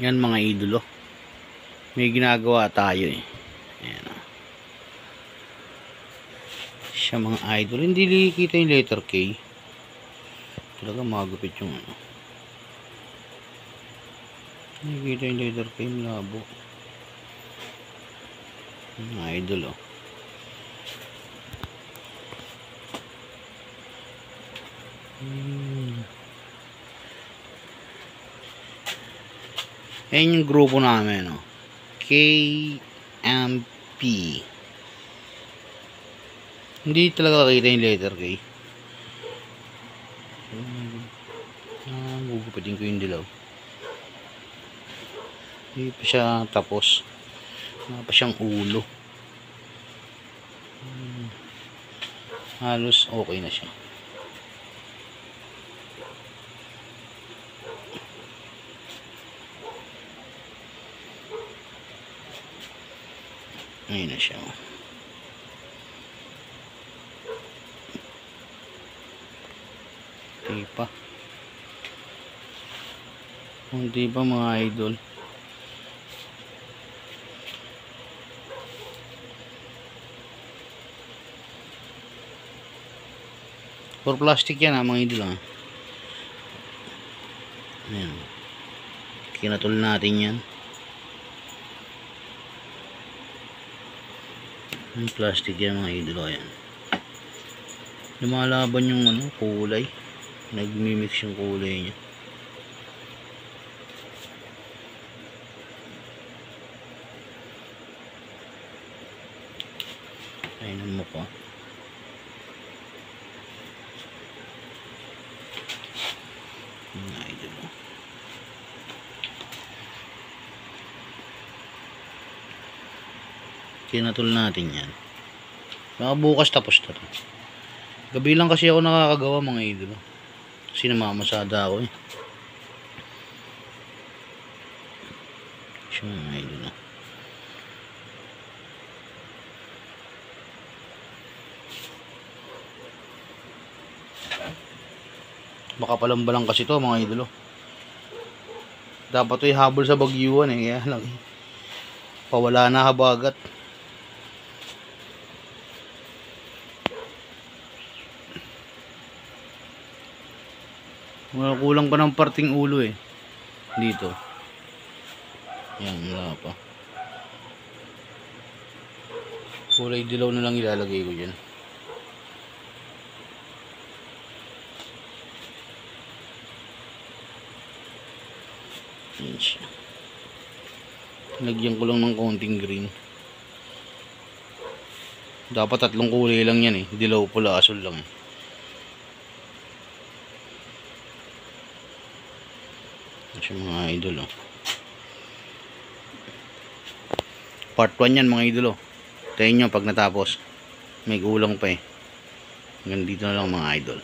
Yan mga idolo. May ginagawa tayo eh. Ayan o. Siya mga idol. Hindi kita yung letter K. Talaga magupit yung ano. Hindi kita yung letter K. Malabo. Mga idol o. Ayan yung grupo namin o. KMP. Hindi talaga kita yung letter K. Gugupitin ko yung dilaw. Hindi pa siya tapos. Wala pa siyang ulo. Halos okay na siya. Ayun na siya. Hindi pa. Hindi pa mga idol. For plastic yan mga idol ha. Ayan. Kinatul natin yan. Yung plastic yan mga idol. Ayan. Lumalaban yung ano, kulay. Nagmimix yung kulay niya. Ayun ang mukha. Mga idol. Kinatul natin yan. Baka bukas tapos na to. Gabi lang kasi ako nakakagawa mga idol. Kasi namamasada ako eh. Siya mga idol. Baka palambalang kasi to mga idol. Dapat ito habol sa bagyuan eh. Kaya lang eh. Pawala na habagat. Kulang pa ng parting ulo eh. Dito. Yan, wala pa. Kulay dilaw na lang ilalagay ko dyan. Yan siya. Lagyan ko lang ng konting green. Dapat 3 kulay lang yan eh. Dilaw, pula, asul lang eh. Yan siya mga idol oh. Part 1 yan mga idol oh. Tayo nyo pag natapos. May kulang pa eh. Hanggang dito na lang mga idol.